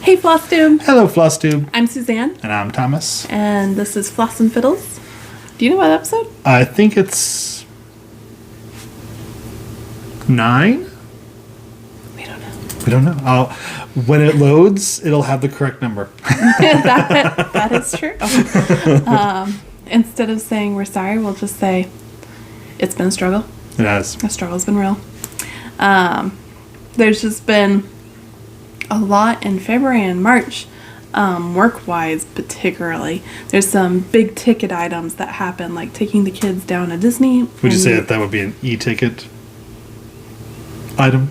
Hey Flosstube. Hello Flosstube. I'm Suzanne. And I'm Thomas. And this is Floss and Fiddles. Do you know what episode? I think it's 9? We don't know. We don't know. When it loads, it'll have the correct number. that is true. Instead of saying we're sorry, we'll just say it's been a struggle. It has. The struggle's been real. There's just been a lot in February and March, work-wise particularly. There's some big ticket items that happen, like taking the kids down to Disney. Would you say that would be an e-ticket item?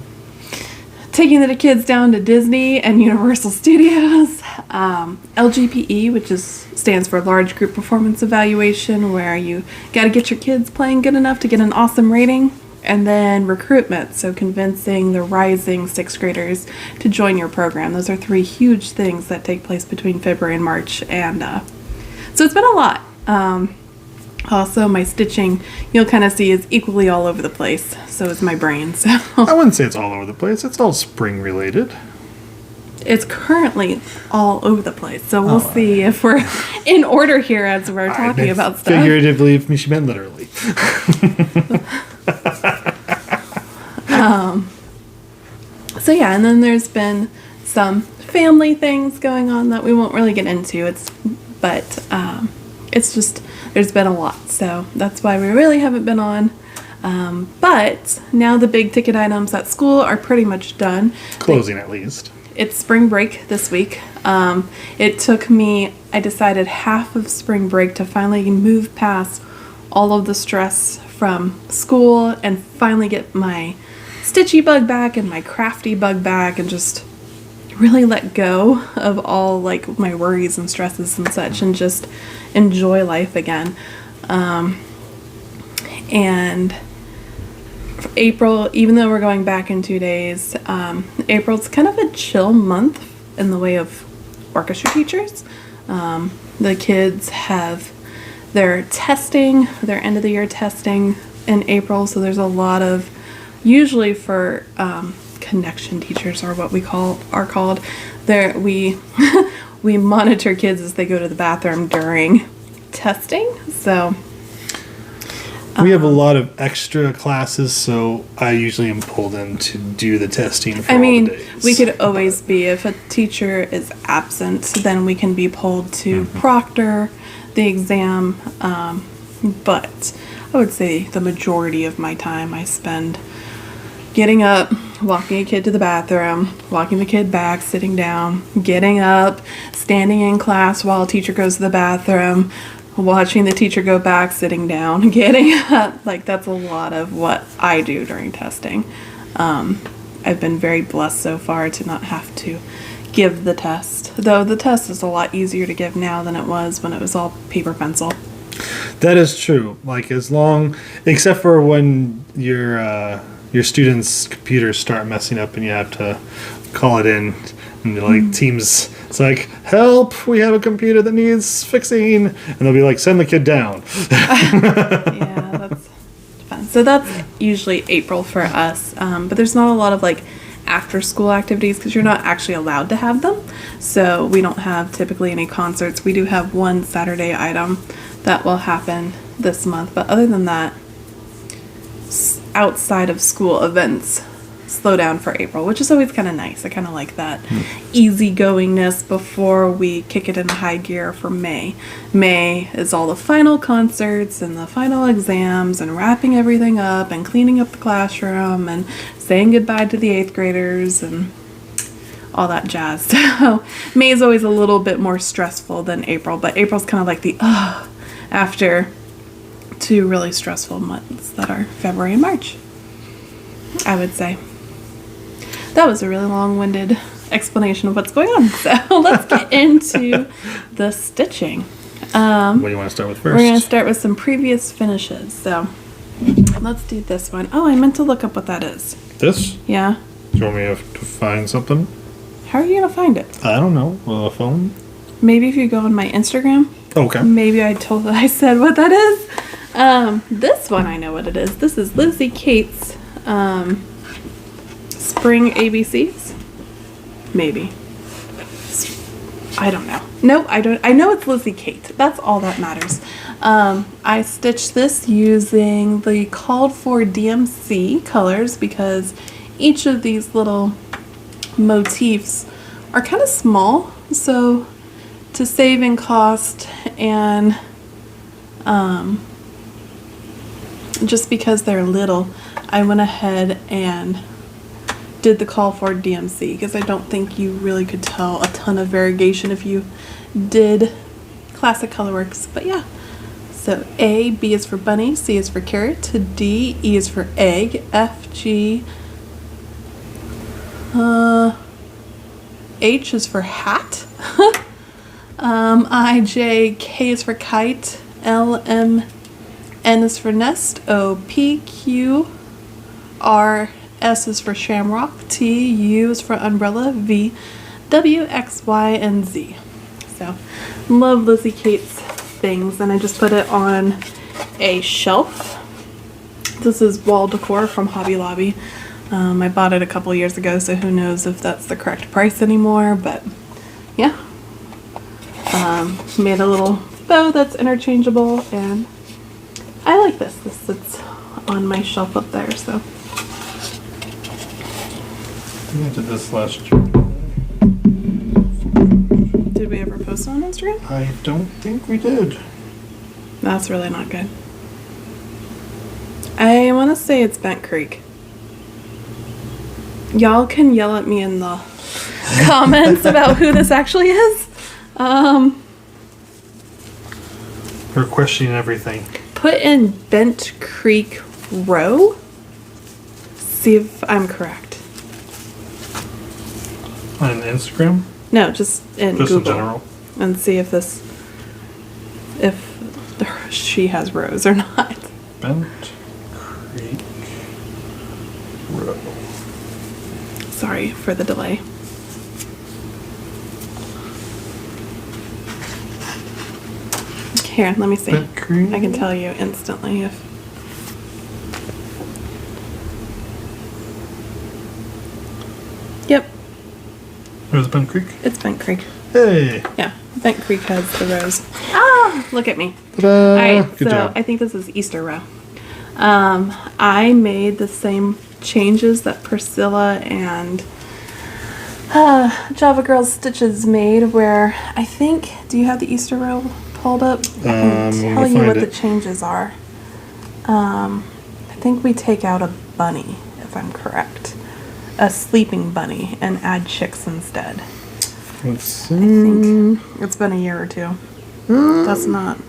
Taking the kids down to Disney and Universal Studios. LGPE, which stands for Large Group Performance Evaluation, where you got to get your kids playing good enough to get an awesome rating. And then recruitment, so convincing the rising 6th graders to join your program. Those are 3 huge things that take place between February and March. And so it's been a lot. Also, my stitching, you'll kind of see, is equally all over the place. So is my brain. So I wouldn't say it's all over the place. It's all spring related. It's currently all over the place. So we'll see if we're in order here as we're talking about stuff. Figuratively, if she meant literally. So yeah, and then there's been some family things going on that we won't really get into. It's just, there's been a lot, so that's why we really haven't been on. But now the big ticket items at school are pretty much done. Closing at least. It's spring break this week. It took me, I decided half of spring break to finally move past all of the stress from school and finally get my stitchy bug back and my crafty bug back and just really let go of all like my worries and stresses and such and just enjoy life again. And April, even though we're going back in 2 days, April's kind of a chill month in the way of orchestra teachers. The kids have their testing, their end of the year testing in April, so there's a lot of, usually for connection teachers are what we are called. There we monitor kids as they go to the bathroom during testing. So we have a lot of extra classes, so I usually am pulled in to do the testing for all the days. We could always be, if a teacher is absent, then we can be pulled to proctor the exam. But I would say the majority of my time I spend getting up, walking a kid to the bathroom, walking the kid back, sitting down, getting up, standing in class while a teacher goes to the bathroom, watching the teacher go back, sitting down, getting up. Like, that's a lot of what I do during testing. I've been very blessed so far to not have to give the test, though the test is a lot easier to give now than it was when it was all paper pencil. That is true. Like, except for when your students' computers start messing up and you have to call it in, and you're like, Teams, it's like, help, we have a computer that needs fixing, and they'll be like, send the kid down. Yeah, that's fun. So that's usually April for us, but there's not a lot of like after school activities because you're not actually allowed to have them. So we don't have typically any concerts. We do have one Saturday item that will happen this month, but other than that, outside of school events slow down for April, which is always kind of nice. I kind of like that easygoingness before we kick it into high gear for May. May is all the final concerts and the final exams and wrapping everything up and cleaning up the classroom and saying goodbye to the 8th graders and all that jazz. So May is always a little bit more stressful than April, but April's kind of like the after 2 really stressful months that are February and March, I would say. That was a really long-winded explanation of what's going on. So let's get into the stitching. What do you want to start with first? We're going to start with some previous finishes. So let's do this one. Oh, I meant to look up what that is. This? Yeah. Do you want me to find something? How are you going to find it? I don't know. A phone? Maybe if you go on my Instagram. Okay. Maybe I said what that is. This one I know what it is. This is Lizzy Kates Spring ABCs. Maybe. I don't know. No, I don't. I know it's Lizzy Kates. That's all that matters. I stitched this using the called for DMC colors because each of these little motifs are kind of small. So to save in cost and just because they're little, I went ahead and did the call for DMC because I don't think you really could tell a ton of variegation if you did classic colorworks. But yeah, so A, B is for bunny, C is for carrot, D, E is for egg, F, G, H is for hat, I, J, K is for kite, L, M, N is for nest, O, P, Q, R, S is for shamrock, T, U is for umbrella, V, W, X, Y, and Z. So, love Lizzy Kates things, and I just put it on a shelf. This is wall decor from Hobby Lobby. I bought it a couple years ago, so who knows if that's the correct price anymore, but yeah. Made a little bow that's interchangeable, and I like this. This sits on my shelf up there, so. I did this last year. Did we ever post on Instagram? I don't think we did. That's really not good. I want to say it's Bent Creek. Y'all can yell at me in the comments about who this actually is. We're questioning everything. Put in Bent Creek Row. See if I'm correct. On Instagram? No, just in Just Google. in general. And see if she has rows or not. Bent Creek Road. Sorry for the delay. Here, let me see. Bent Creek. I can tell you instantly if. Yep, There's Bent Creek. it's Bent Creek. Hey. Yeah, Bent Creek has the rows. Ah, look at me. Ta-da. All right, Good so job. I think this is Easter row. I made the same changes that Priscilla and Java Girls Stitches made, where I think, do you have the Easter row pulled up? I can tell you what the changes are. I think we take out a bunny, if I'm correct. A sleeping bunny, and add chicks instead. Let's see. I think it's been a year or two. That's not.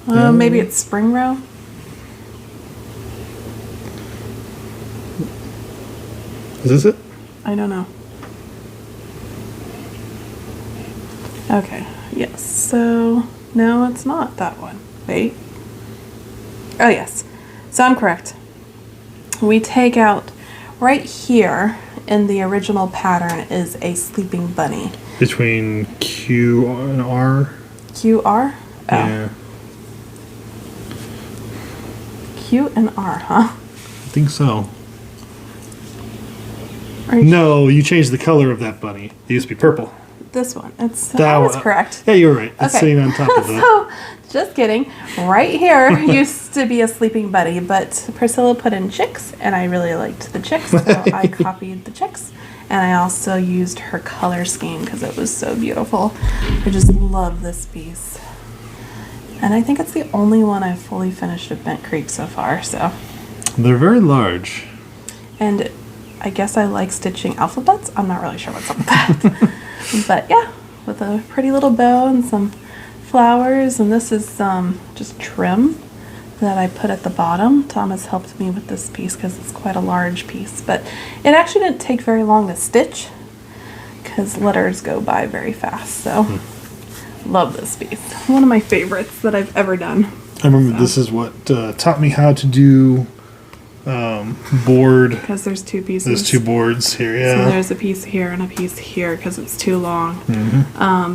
Maybe it's spring row. Is this it? I don't know. Okay. Yes. So no, it's not that one. Wait. Oh yes. So I'm correct. We take out right here in the original pattern is a sleeping bunny. Between Q and R? QR? Oh. Yeah. Q and R, huh? I think so. Are you No, you changed the color of that bunny. It used to be purple. This one. It's That that was one. correct. Yeah, you were right. It's Okay. sitting on top of the... So, just kidding. Right here used to be a sleeping bunny, but Priscilla put in chicks, and I really liked the chicks, so I copied the chicks. And I also used her color scheme because it was so beautiful. I just love this piece. And I think it's the only one I've fully finished at Bent Creek so far, so. They're very large. And I guess I like stitching alphabets. I'm not really sure what's up with that. But yeah, with a pretty little bow and some flowers. And this is just trim that I put at the bottom. Thomas helped me with this piece because it's quite a large piece. But it actually didn't take very long to stitch because letters go by very fast. So love this piece. One of my favorites that I've ever done. I remember this is what taught me how to do board. Because there's two pieces. There's two boards here, So yeah. there's a piece here and a piece here because it's too long.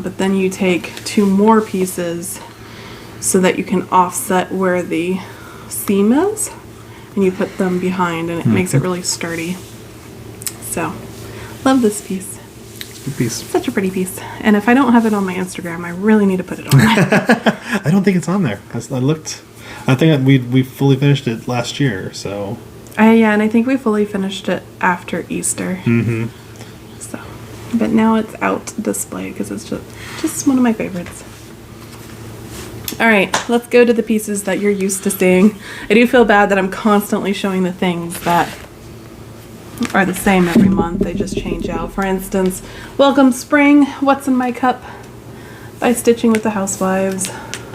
But then you take two more pieces so that you can offset where the seam is, and you put them behind, and it makes it really sturdy. So, love this piece. Cute piece. Such a pretty piece. And if I don't have it on my Instagram, I really need to put it on there. I don't think it's on there. I looked. I think we fully finished it last year, so. Yeah, and I think we fully finished it after Easter. Mm-hmm. So, but now it's out display because it's just one of my favorites. All right, let's go to the pieces that you're used to seeing. I do feel bad that I'm constantly showing the things that are the same every month. They just change out. For instance, Welcome Spring, What's in My Cup by Stitching with the Housewives.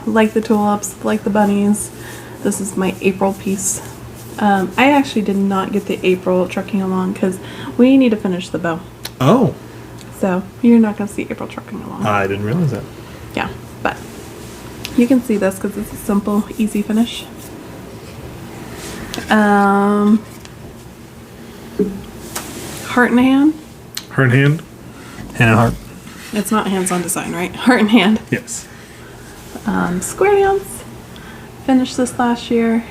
Like the tulips, like the bunnies. This is my April piece. I actually did not get the April trucking along because we need to finish the bow. Oh. So you're not going to see April trucking along. I didn't realize that. Yeah, but you can see this because it's a simple, easy finish. Heart and hand. Heart and hand. Hand and heart. It's not hands-on design, right? Heart and hand. Yes. Square dance. Finished this last year.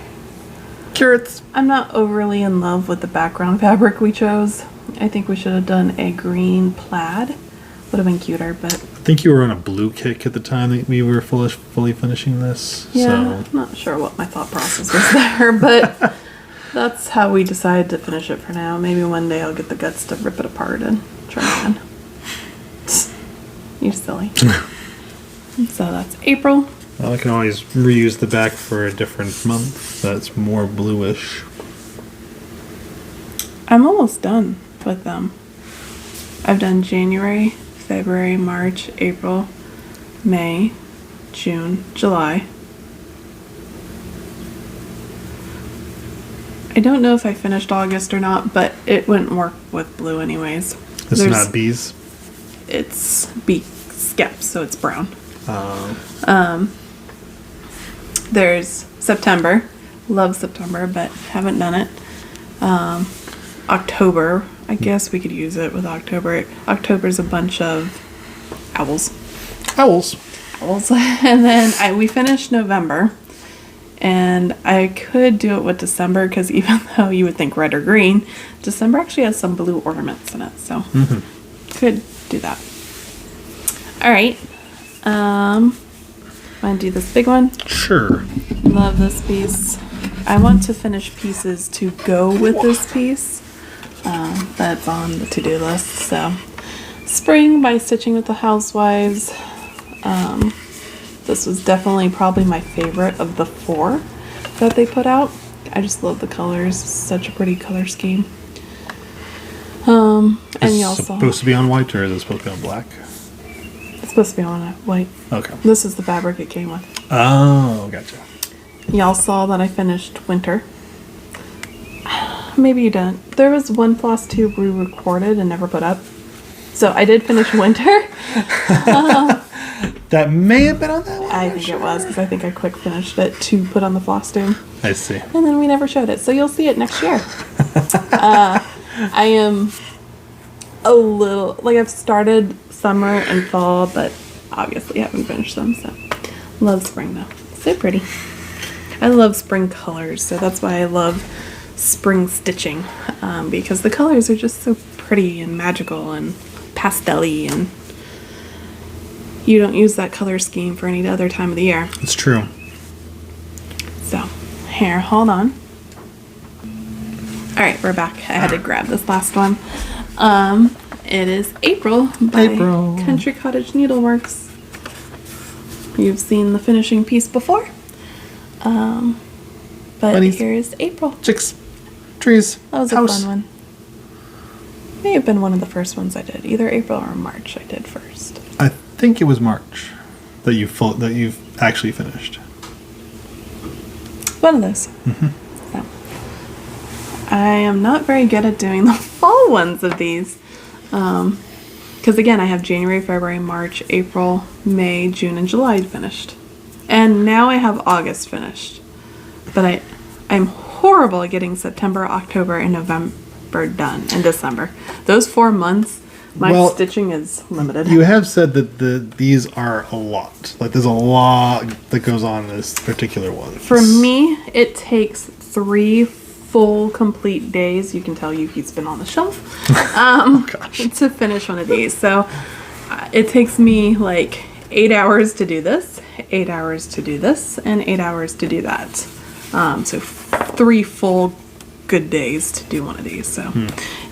Carrots. I'm not overly in love with the background fabric we chose. I think we should have done a green plaid. Would have been cuter, but... I think you were on a blue kick at the time that we were fully finishing this. Yeah, So. not sure what my thought process was there, but that's how we decided to finish it for now. Maybe one day I'll get the guts to rip it apart and try again. You're silly. So that's April. Well, I can always reuse the back for a different month that's more bluish. I'm almost done with them. I've done January, February, March, April, May, June, July. I don't know if I finished August or not, but it wouldn't work with blue anyways. It's not bees? It's bee skeps, so it's brown. There's September. Love September, but haven't done it. October. I guess we could use it with October. October's a bunch of owls. Owls. And then we finished November. And I could do it with December because even though you would think red or green, December actually has some blue ornaments in it. So could do that. All right. Want to do this big one? Sure. Love this piece. I want to finish pieces to go with this piece. That's on the to-do list. So, Spring by Stitching with the Housewives. This was definitely probably my favorite of the 4 that they put out. I just love the colors. Such a pretty color scheme. And you also supposed to be on white, or is it supposed to be on black? it's supposed to be on white. Okay. This is the fabric it came with. Oh, gotcha. Y'all saw that I finished Winter. Maybe you didn't. There was one Flosstube we recorded and never put up. So I did finish Winter. That may have been on that one. I think it was because I think I quick finished it to put on the Flosstube. I see. And then we never showed it. So you'll see it next year. I am a little... Like I've started summer and fall, but obviously haven't finished them. So love spring though. So pretty. I love spring colors. So that's why I love spring stitching. Because the colors are just so pretty and magical and pastel-y, and you don't use that color scheme for any other time of the year. It's true. So, here, hold on. Alright, we're back. I had to grab this last one. It is April by Country Cottage Needleworks. You've seen the finishing piece before. But Bunnies. here is April. Chicks. Trees. That was House. a fun one. May have been one of the first ones I did. Either April or March I did first. I think it was March that you've actually finished. One of those. So, I am not very good at doing the fall ones of these. Because again, I have January, February, March, April, May, June, and July finished. And now I have August finished. But I'm horrible at getting September, October, and November done, and December. Those 4 months, my stitching is limited. You have said that these are a lot. Like there's a lot that goes on in this particular one. For me, it takes 3 full complete days. You can tell Yuki's been on the shelf to finish one of these. So it takes me like 8 hours to do this, 8 hours to do this, and 8 hours to do that. So 3 full good days to do one of these. So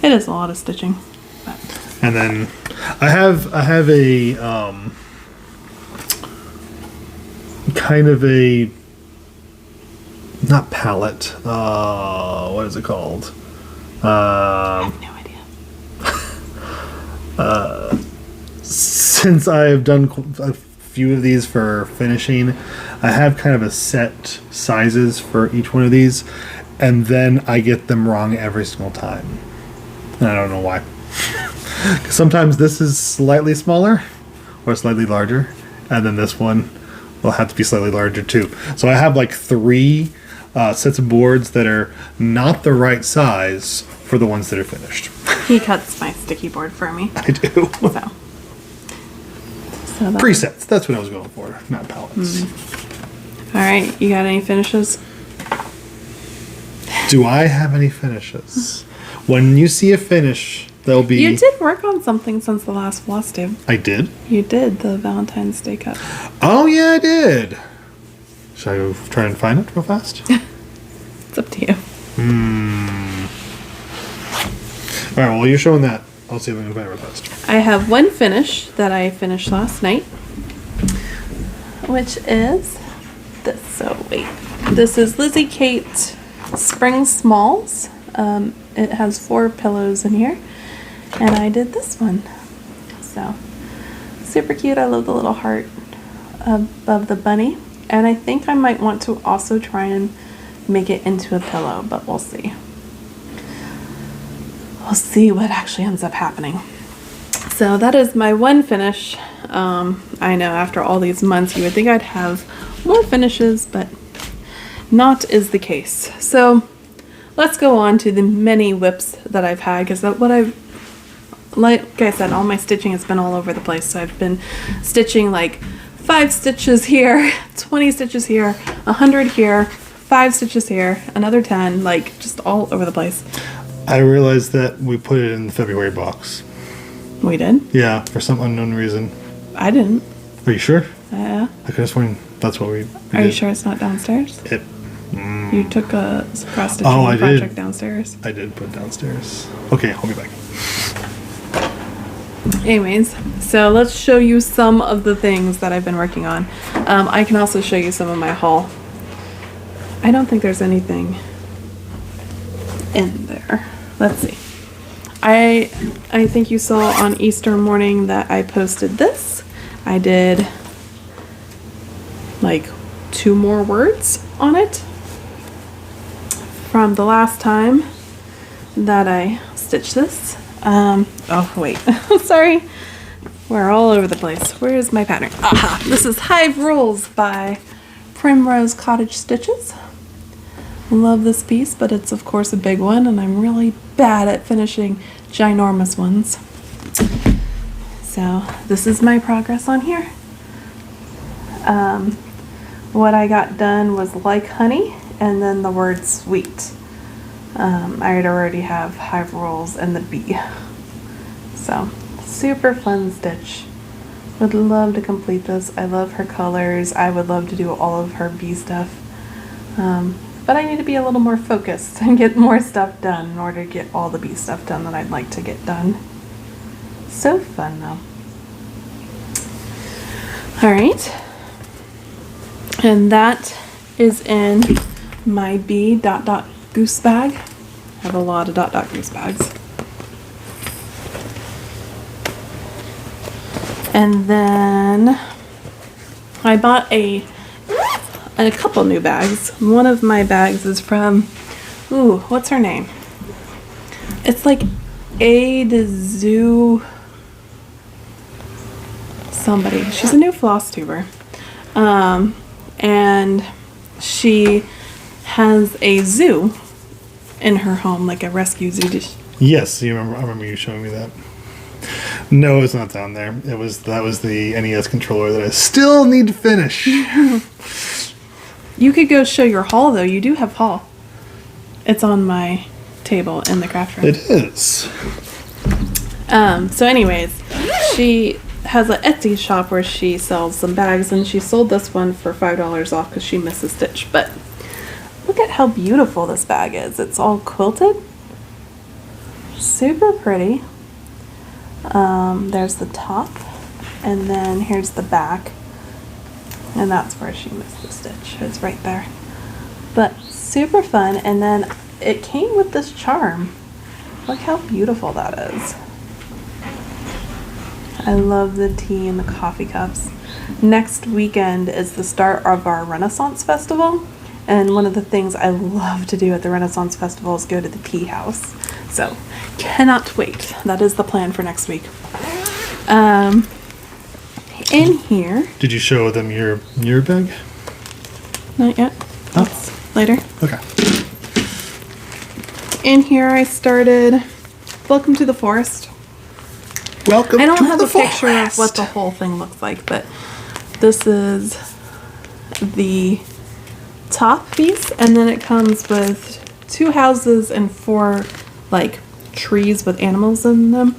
it is a lot of stitching. But. And then I have a kind of a not palette. What is it called? I have no idea. Since I have done a few of these for finishing, I have kind of a set sizes for each one of these, and then I get them wrong every single time. And I don't know why. Sometimes this is slightly smaller or slightly larger, and then this one will have to be slightly larger too. So I have like 3 sets of boards that are not the right size for the ones that are finished. He cuts my sticky board for me. I do. So presets. That's what I was going for, not palettes. All right, you got any finishes? Do I have any finishes? When you see a finish, there'll be... You did work on something since the last Flosstube. I did? You did, the Valentines Day Cup. Oh, yeah, I did. Should I go try and find it real fast? It's up to you. All right, well, while you're showing that, I'll see if I can find it real fast. I have one finish that I finished last night, which is this. So, wait. This is Lizzy Kates Spring Smalls. It has 4 pillows in here, and I did this one. So, super cute. I love the little heart above the bunny, and I think I might want to also try and make it into a pillow, but we'll see. We'll see what actually ends up happening. So that is my one finish. I know after all these months you would think I'd have more finishes, but not is the case. So let's go on to the many whips that I've had, because like I said, all my stitching has been all over the place. So I've been stitching like 5 stitches here, 20 stitches here, 100 here, 5 stitches here, another 10, like just all over the place. I realized that we put it in the February box. We did? Yeah, for some unknown reason. I didn't. Are you sure? Yeah. I could have sworn that's what we Are did. you sure it's not downstairs? You took a cross stitching I project did. Downstairs. I did put it downstairs. Okay, I'll be back. Anyways, so let's show you some of the things that I've been working on. I can also show you some of my haul. I don't think there's anything in there. Let's see. I think you saw on Easter morning that I posted this. I did like 2 more words on it from the last time that I stitched this. Oh wait, sorry. We're all over the place. Where is my pattern? Aha! This is Hive Rules by Primrose Cottage Stitches. Love this piece, but it's of course a big one, and I'm really bad at finishing ginormous ones. So this is my progress on here. What I got done was Like Honey, and then the word sweet. I already have Hive Rules and the bee. So super fun stitch. Would love to complete this. I love her colors. I would love to do all of her bee stuff. But I need to be a little more focused and get more stuff done in order to get all the bee stuff done that I'd like to get done. So fun though. Alright. And that is in my bee Dot Goose bag. I have a lot of Dot Goose bags. And then I bought a couple new bags. One of my bags is from, what's her name? It's like A to Zoo somebody. She's a new Flosstuber. And she has a zoo in her home, like a rescue zoo. Yes, I remember you showing me that. No, it's not down there. That was the NES controller that I still need to finish. You could go show your haul though. You do have haul. It's on my table in the craft room. It is. So anyways, she has an Etsy shop where she sells some bags, and she sold this one for $5 off because she missed a stitch. But look at how beautiful this bag is. It's all quilted. Super pretty. There's the top, and then here's the back, and that's where she missed the stitch. It's right there. But super fun. And then it came with this charm. Look how beautiful that is. I love the tea and the coffee cups. Next weekend is the start of our Renaissance Festival, and one of the things I love to do at the Renaissance Festival is go to the tea house. So, cannot wait. That is the plan for next week. In here... Did you show them your bag? Not yet. Oh. That's later. Okay. In here I started Welcome to the Forest. Welcome I don't to have the a picture forest. of what the whole thing looks like, but this is the top piece, and then it comes with 2 houses and 4 like trees with animals in them.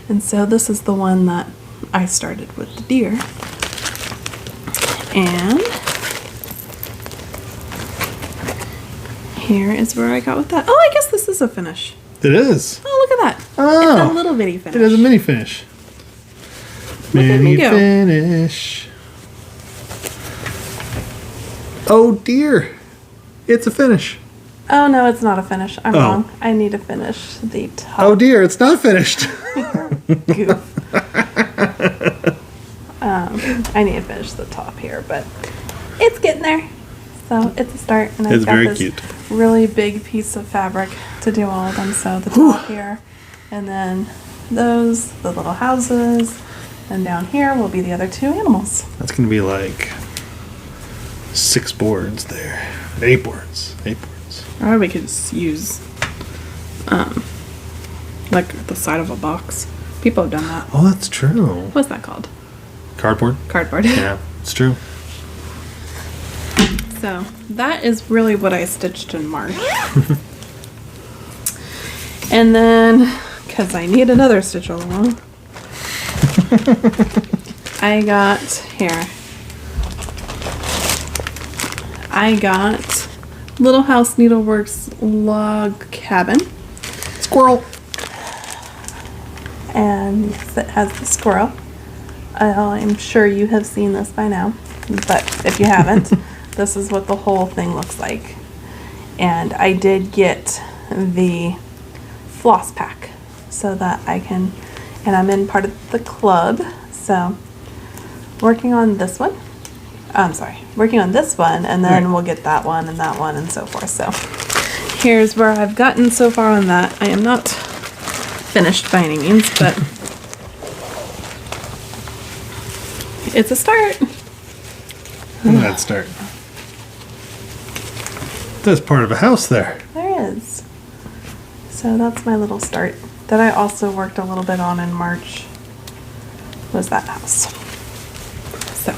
And so this is the one that I started with the deer. And here is where I got with that. Oh, I guess this is a finish. It is. Oh, look at that. Oh. It's a little bitty finish. It is a mini finish. Look at me Mini go. finish. Oh dear. It's a finish. Oh, no, it's not a finish. I'm Oh. wrong. I need to finish the top. Oh dear, it's not finished. Goof. I need to finish the top here, but it's getting there. So it's a start, and I've It's got very this cute. really big piece of fabric to do all of them. So the top here, and then those, the little houses, and down here will be the other 2 animals. That's going to be like 6 boards there. 8 boards. 8 boards. Or we could just use, like the side of a box. People have done that. Oh, that's true. What's that called? Cardboard? Cardboard. Yeah, it's true. So that is really what I stitched in March. And then, because I need another stitch along, I got Little House Needleworks log cabin. Squirrel. And it has the squirrel. I'm sure you have seen this by now, but if you haven't, this is what the whole thing looks like. And I did get the floss pack so that I can, and I'm in part of the club, so working on this one. Working on this one, and then we'll get that one and so forth. So here's where I've gotten so far on that. I am not finished by any means, but it's a start. Look at that start. There's part of a house there. There is. So that's my little start that I also worked a little bit on in March, was that house. So,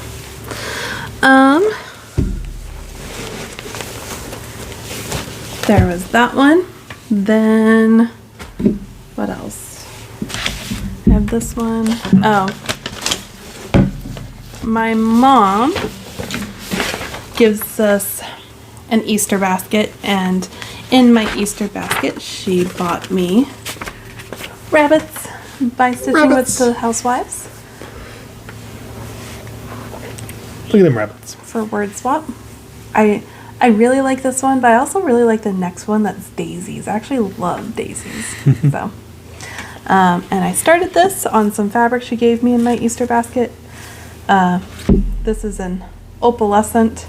there was that one. Then, what else? I have this one. Oh, my mom gives us an Easter basket, and in my Easter basket she bought me rabbits by Stitching with the Housewives Look at them rabbits. for word swap. I really like this one, but I also really like the next one that's daisies. I actually love daisies. So and I started this on some fabric she gave me in my Easter basket. This is an opalescent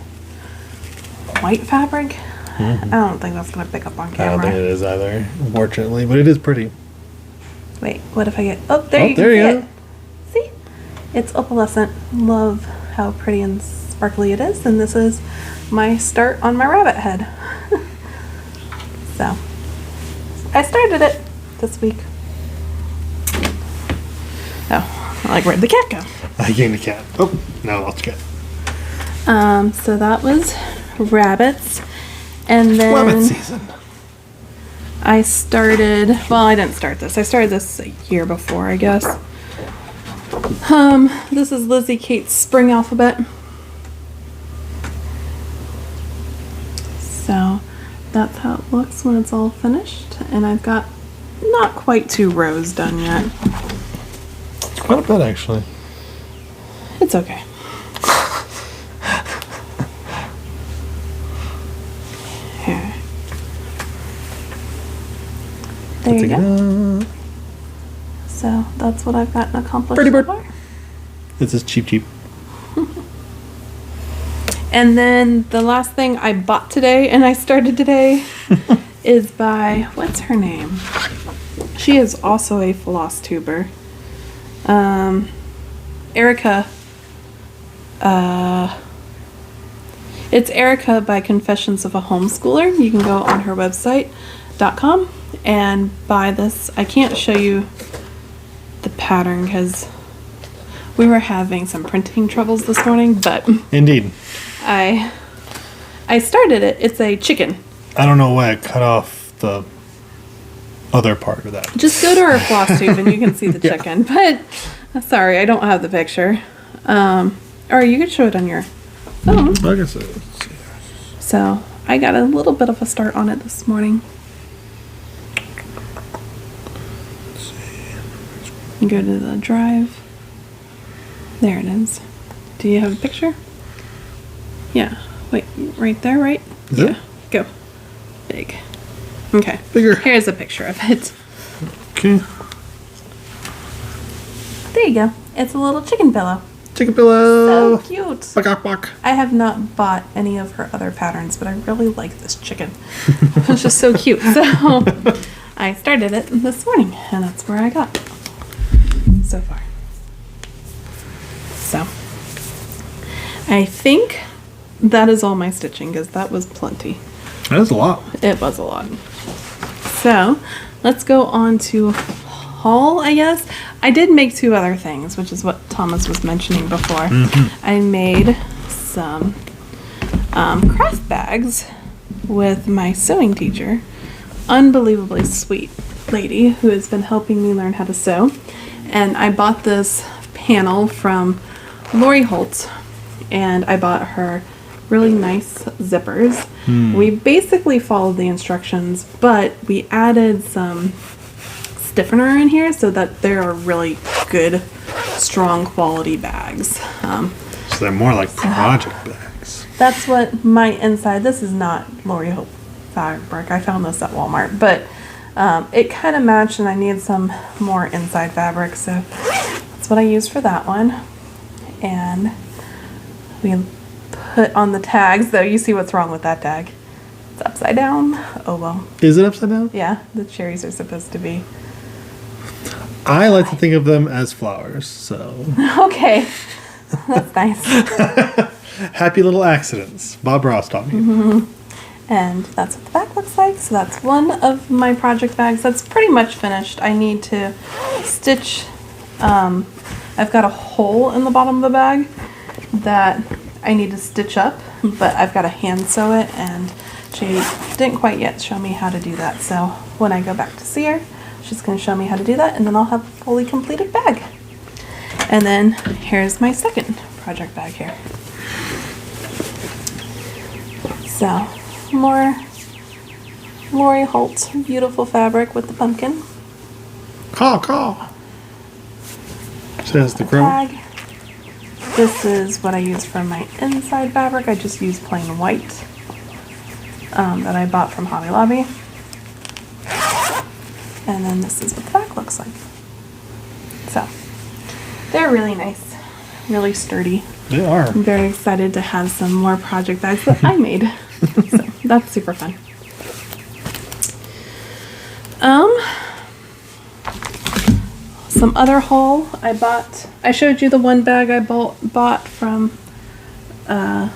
white fabric. I don't think that's going to pick up on I don't camera. think it is either, unfortunately, but it is pretty. Wait, what if I get... Oh, there you there you can go. see it. See? It's opalescent. Love how pretty and sparkly it is. And this is my start on my rabbit head. So, I started it this week. Oh, like, where'd the cat go? I gained a cat. Oh, no, I lost a cat. So that was rabbits. And then... Rabbit season. I didn't start this. I started this a year before, I guess. This is Lizzy Kates' spring alphabet. So that's how it looks when it's all finished. And I've got not quite 2 rows done yet. It's quite a bit, actually. It's okay. Here. There you go. So that's what I've gotten accomplished Pretty bird. so far. This is cheap. And then the last thing I bought today and I started today is by, what's her name? She is also a Flosstuber. Erica. It's Erica by Confessions of a Homeschooler. You can go on her website.com and buy this. I can't show you the pattern because we were having some printing troubles this morning, but Indeed. I started it. It's a chicken. I don't know why I cut off the other part of that. Just go to her Flosstube and you can see the chicken. But sorry, I don't have the picture. Or you can show it on your phone. I guess so. So I got a little bit of a start on it this morning. You go to the drive. There it is. Do you have a picture? Yeah. Wait, right there, right? Is it? Yeah. Go. Big. Okay. Bigger. Here's a picture of it. Okay. There you go. It's a little chicken pillow. Chicken pillow. So cute. Bak. I have not bought any of her other patterns, but I really like this chicken. It's just so cute. So I started it this morning, and that's where I got so far. So I think that is all my stitching because that was plenty. That is a lot. It was a lot. So let's go on to haul, I guess. I did make 2 other things, which is what Thomas was mentioning before. I made some craft bags with my sewing teacher. Unbelievably sweet lady who has been helping me learn how to sew. And I bought this panel from Lori Holt, and I bought her really nice zippers. We basically followed the instructions, but we added some stiffener in here so that they are really good, strong quality bags. So they're more like project bags. That's what my inside, this is not Lori Holt fabric. I found this at Walmart, but it kind of matched and I needed some more inside fabric, so that's what I used for that one. And we put on the tags, though. You see what's wrong with that tag. It's upside down. Oh well. Is it upside down? Yeah, the cherries are supposed to be. I like to think of them as flowers, so. Okay. That's nice. Happy little accidents. Bob Ross taught me. And that's what the back looks like. So that's one of my project bags. That's pretty much finished. I need to stitch. I've got a hole in the bottom of the bag that I need to stitch up, but I've got to hand sew it, and she didn't quite yet show me how to do that. So when I go back to see her, she's going to show me how to do that, and then I'll have a fully completed bag. And then here's my second project bag here. So more Lori Holt beautiful fabric with the pumpkin. Caw. Says the crow. Tag. This is what I use for my inside fabric. I just use plain white that I bought from Hobby Lobby. And then this is what the back looks like. So they're really nice, really sturdy. They are. I'm very excited to have some more project bags that I made. So that's super fun. Some other haul I bought. I showed you the one bag I bought from the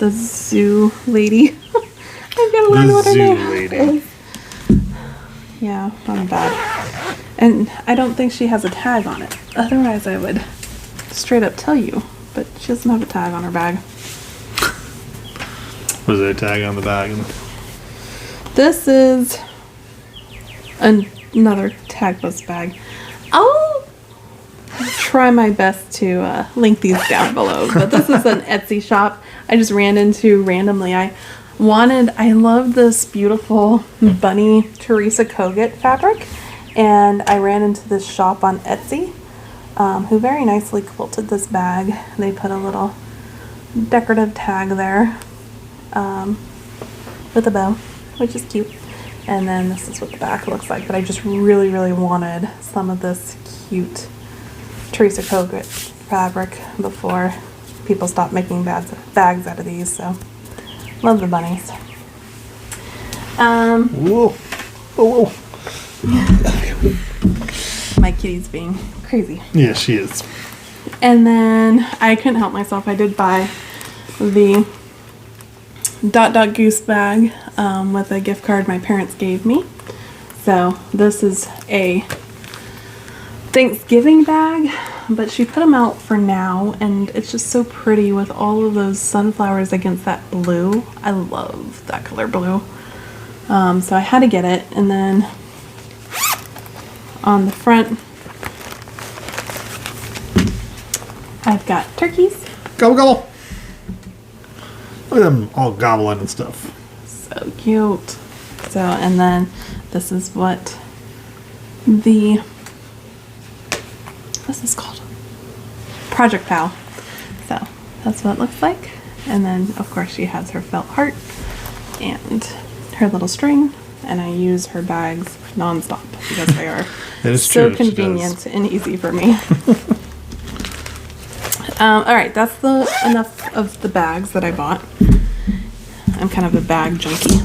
zoo lady. I've got to learn what her name is. Yeah, I'm bad. And I don't think she has a tag on it. Otherwise I would straight up tell you. But she doesn't have a tag on her bag. Was there a tag on the bag? This is another tagless bag. I'll try my best to link these down below, but this is an Etsy shop I just ran into randomly. I love this beautiful bunny Teresa Kogut fabric, and I ran into this shop on Etsy who very nicely quilted this bag. They put a little decorative tag there with a bow, which is cute. And then this is what the back looks like, but I just really, really wanted some of this cute Teresa Kogut fabric before people stop making bags out of these, so love the bunnies. Whoa. Whoa. My kitty's being crazy. Yeah, she is. And then I couldn't help myself. I did buy the Dot Goose bag with a gift card my parents gave me. So this is a Thanksgiving bag, but she put them out for now, and it's just so pretty with all of those sunflowers against that blue. I love that color blue. So I had to get it. And then on the front, I've got turkeys. Gobble, gobble. Look at them all gobbling and stuff. So cute. So, and then this is what what's this called? Project Pal. So that's what it looks like. And then of course she has her felt heart and her little string, and I use her bags non-stop because they are so convenient and easy for me. Alright, that's enough of the bags that I bought. I'm kind of a bag junkie.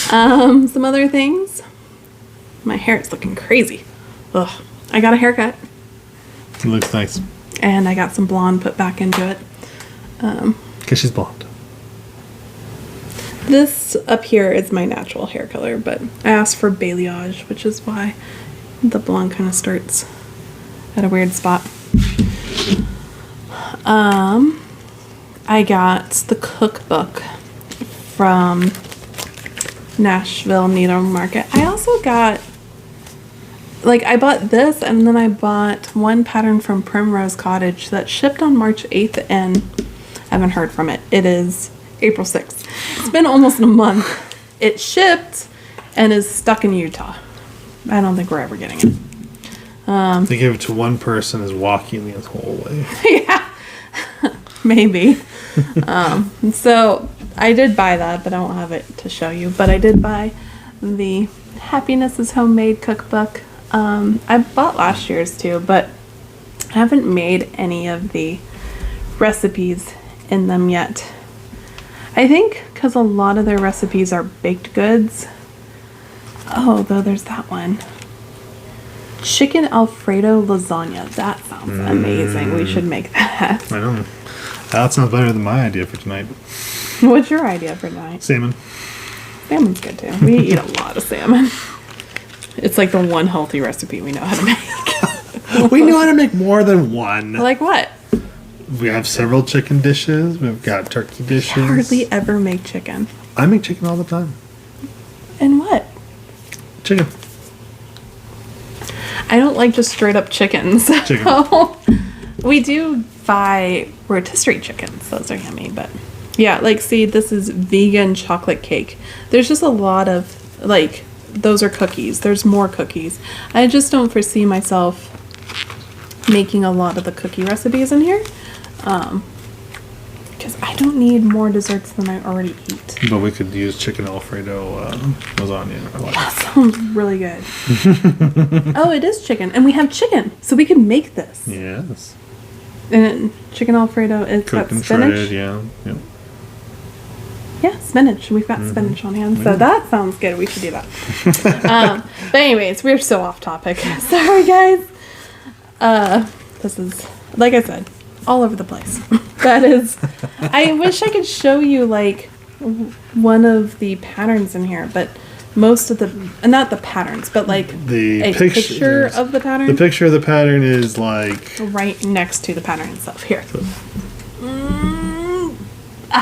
Some other things. My hair is looking crazy. Ugh. I got a haircut. It looks nice. And I got some blonde put back into it. Because she's blonde. This up here is my natural hair color, but I asked for balayage, which is why the blonde kind of starts at a weird spot. I got the cookbook from Nashville Needle Market. I also got, I bought this, and then I bought one pattern from Primrose Cottage that shipped on March 8th, and I haven't heard from it. It is April 6th. It's been almost a month. It shipped and is stuck in Utah. I don't think we're ever getting it. They gave it to one person is walking the whole way. Yeah, maybe. So I did buy that, but I don't have it to show you. But I did buy the Happiness is Homemade cookbook. I bought last year's too, but I haven't made any of the recipes in them yet. I think because a lot of their recipes are baked goods. Oh, though there's that one. Chicken Alfredo lasagna. That sounds amazing. We should make that. I know. That sounds better than my idea for tonight. What's your idea for tonight? Salmon. Salmon's good too. We eat a lot of salmon. It's like the one healthy recipe we know how to make. We know how to make more than one. Like what? We have several chicken dishes. We've got turkey dishes. I hardly ever make chicken. I make chicken all the time. And what? Chicken. I don't like just straight up chickens. Chicken. So we do buy rotisserie chickens. Those are yummy, but yeah, see, this is vegan chocolate cake. There's just a lot of, those are cookies. There's more cookies. I just don't foresee myself making a lot of the cookie recipes in here. Because I don't need more desserts than I already eat. But we could use chicken Alfredo lasagna. That sounds really good. Oh, it is chicken. And we have chicken. So we can make this. Yes. And chicken Alfredo is Cooked and spinach. shredded, yeah. Yep. Yeah, spinach. We've got spinach on hand. So that sounds good. We should do that. But anyways, we're so off topic. Sorry, guys. This is, like I said, all over the place. That is, I wish I could show you one of the patterns in here, but most of the, not the patterns, but the a picture of the pattern. The picture of the pattern is right next to the pattern itself. Here.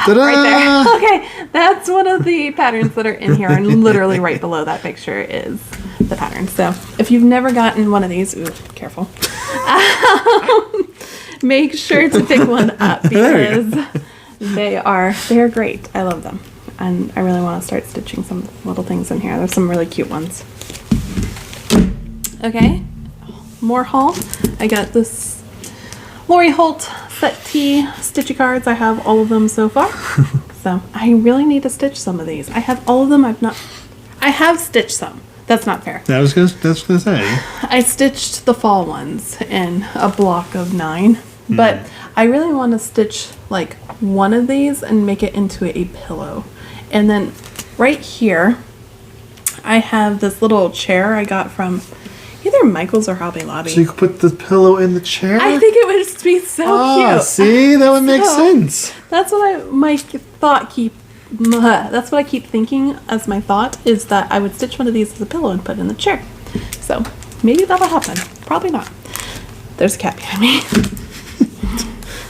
Ta-da! Right there. Okay, that's one of the patterns that are in here, and literally right below that picture is the pattern. So if you've never gotten one of these, ooh, careful. Make sure to pick one up because they're great. I love them, and I really want to start stitching some little things in here. There's some really cute ones. Okay, more haul. I got this Lori Holt set T stitchy cards. I have all of them so far. So I really need to stitch some of these. I have all of them. I have stitched some. That's not fair. I was gonna say. I stitched the fall ones in a block of 9, but I really want to stitch like one of these and make it into a pillow. And then right here, I have this little chair I got from either Michael's or Hobby Lobby. So you could put the pillow in the chair? I think it would just be so cute. See, that would make sense. That's what that's what I keep thinking as my thought, is that I would stitch one of these as a pillow and put it in the chair. So maybe that'll happen. Probably not. There's a cat behind me.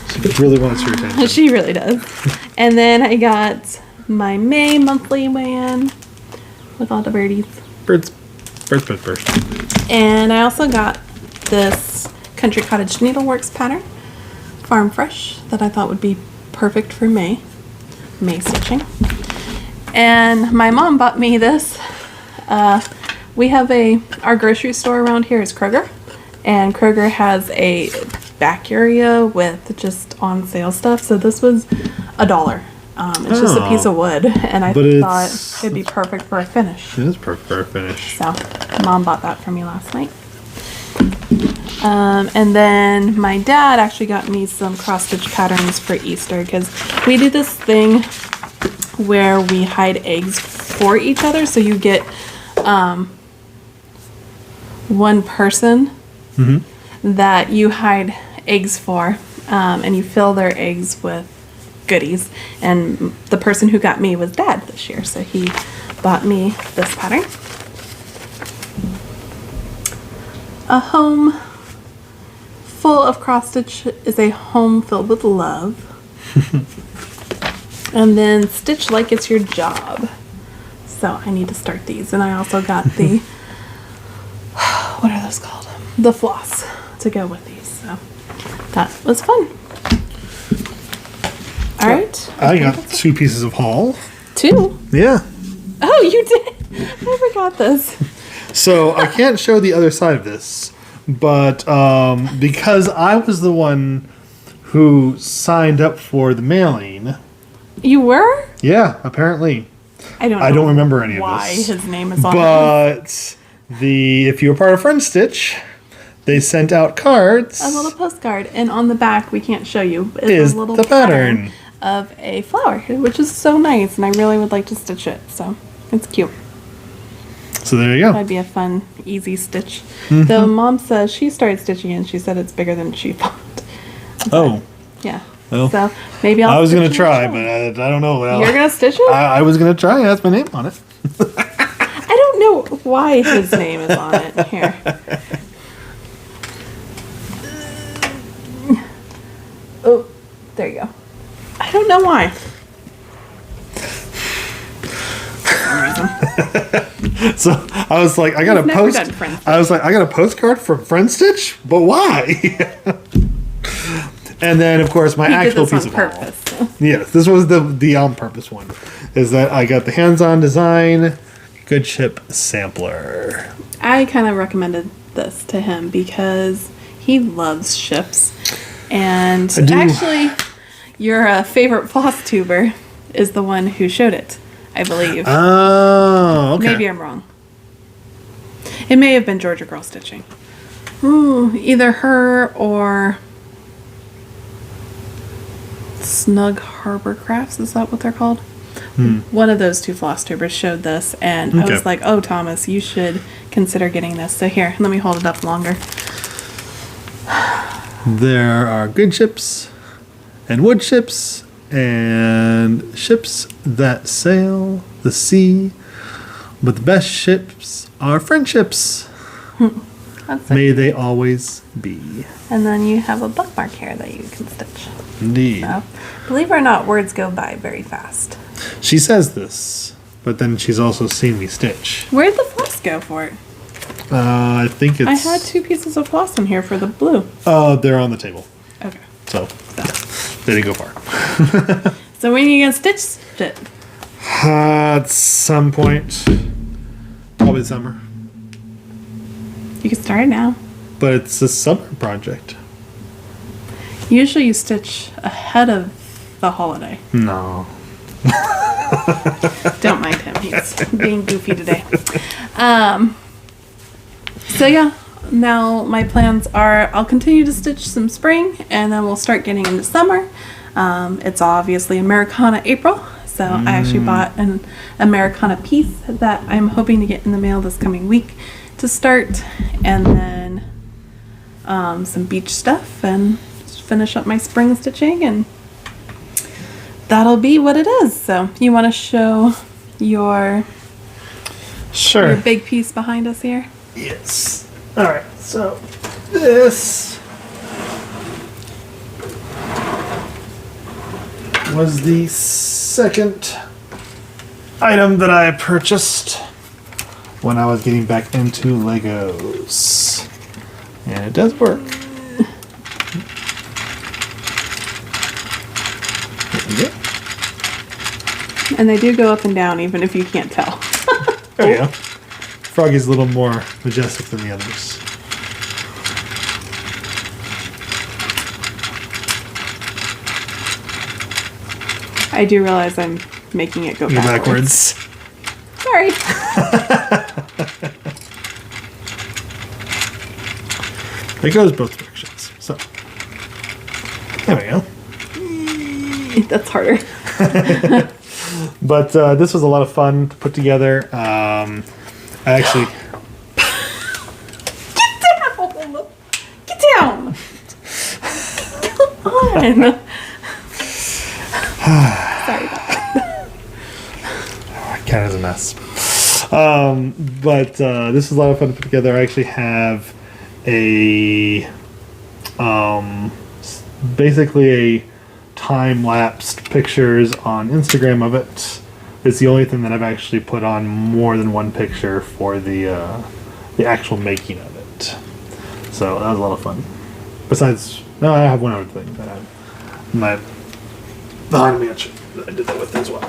She really wants your attention. She really does. And then I got my May monthly weigh-in with all the birdies. Birds. And I also got this Country Cottage Needleworks pattern, Farm Fresh, that I thought would be perfect for May stitching. And my mom bought me this. We have our grocery store around here is Kroger, and Kroger has a back area with just on sale stuff. So this was $1. It's just a piece of wood, and I thought it'd be perfect for a finish. It is perfect for a finish. So Mom bought that for me last night. And then my dad actually got me some cross stitch patterns for Easter, because we do this thing where we hide eggs for each other. So you get one person that you hide eggs for, and you fill their eggs with goodies. And the person who got me was Dad this year, so he bought me this pattern. A home full of cross stitch is a home filled with love. And then stitch like it's your job. So I need to start these. And I also got the what are those called? The floss to go with these. So that was fun. All right. I got 2 pieces of haul. 2? Yeah. Oh, you did? I forgot this. So I can't show the other side of this, but because I was the one who signed up for the mailing. You were? Yeah, apparently. I don't remember any of this. Why his name is on it. But if you were part of Friend Stitch, they sent out cards. A little postcard, and on the back, we can't show you, is a little the pattern of a flower, which is so nice, and I really would like to stitch it. So it's cute. So there you go. That'd be a fun, easy stitch. Though Mom says she started stitching and she said it's bigger than she thought. Oh. Yeah. Well, so maybe I was going to try, but I don't know. You're going to stitch it? I was going to try. That's my name on it. I don't know why his name is on it. Here. Oh, there you go. I don't know why. So I was like, I got a postcard from Friend Stitch, but why? And then, of course, my actual piece of purpose. Yes, this was the on purpose one. Is that I got the hands-on design good ship sampler. I kind of recommended this to him because he loves ships, and actually, your favorite Flosstuber is the one who showed it, I believe. Oh, okay. Maybe I'm wrong. It may have been Georgia Girl Stitching. Either her or Snug Harbor Crafts, is that what they're called? One of those 2 Flosstubers showed this, and I was like, oh, Thomas, you should consider getting this. So here, let me hold it up longer. There are good ships and wood ships and ships that sail the sea, but the best ships are friendships. May they always be. And then you have a bookmark here that you can stitch. Indeed. So, believe it or not, words go by very fast. She says this, but then she's also seen me stitch. Where'd the floss go for it? I think it's... I had 2 pieces of floss in here for the blue. Oh, they're on the table. Okay. So, they didn't go far. So when are you going to stitch it? At some point. Probably summer. You can start now. But it's a summer project. Usually you stitch ahead of the holiday. No. Don't mind him. He's being goofy today. So yeah, now my plans are I'll continue to stitch some spring and then we'll start getting into summer. It's obviously Americana April. So I actually bought an Americana piece that I'm hoping to get in the mail this coming week to start. And then some beach stuff and finish up my spring stitching, and that'll be what it is. So you want to show your big piece behind us here? Yes. Alright, so this was the second item that I purchased when I was getting back into Legos. And it does work. And they do go up and down even if you can't tell. There you go. Froggy's a little more majestic than the others. I do realize I'm making it go backwards. Sorry. It goes both directions. So, there we go. That's harder. But this was a lot of fun to put together. I actually... Get down! Come on! Sorry about that. Cat is a mess. But this was a lot of fun to put together. I actually have a... basically a time-lapsed pictures on Instagram of it. It's the only thing that I've actually put on more than one picture for the actual making of it. So that was a lot of fun. Besides, no, I have one other thing that I might behind me. I did that with as well.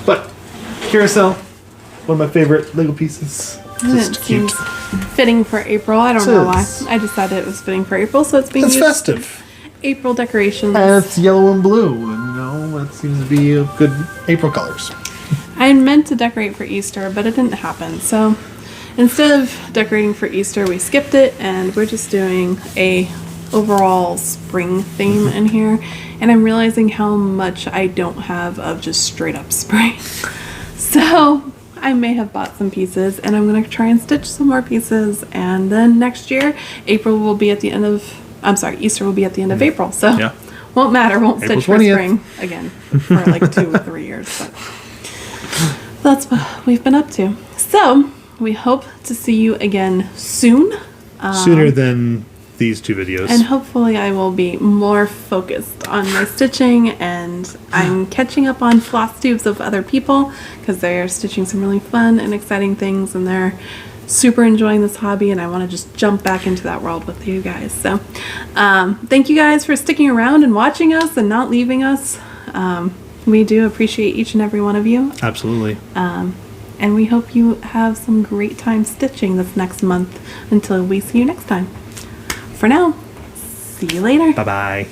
But carousel, one of my favorite Lego pieces. Just cute. Fitting for April. I don't know why. I decided it was fitting for April, so it's being It's used. festive. April decorations. And it's yellow and blue, and that seems to be good April colors. I had meant to decorate for Easter, but it didn't happen. So instead of decorating for Easter, we skipped it, and we're just doing a overall spring theme in here. And I'm realizing how much I don't have of just straight up spring. So I may have bought some pieces, and I'm going to try and stitch some more pieces. And then next year, April will be at the end of... I'm sorry, Easter will be at the end of April, so won't matter. Won't April stitch 20th. for spring again for like 2 or 3 years. But that's what we've been up to. So we hope to see you again soon. Sooner than these 2 videos. And hopefully I will be more focused on my stitching, and I'm catching up on Flosstubes of other people because they're stitching some really fun and exciting things, and they're super enjoying this hobby, and I want to just jump back into that world with you guys. So thank you guys for sticking around and watching us and not leaving us. We do appreciate each and every one of you. Absolutely. And we hope you have some great time stitching this next month until we see you next time. For now, see you later. Bye-bye.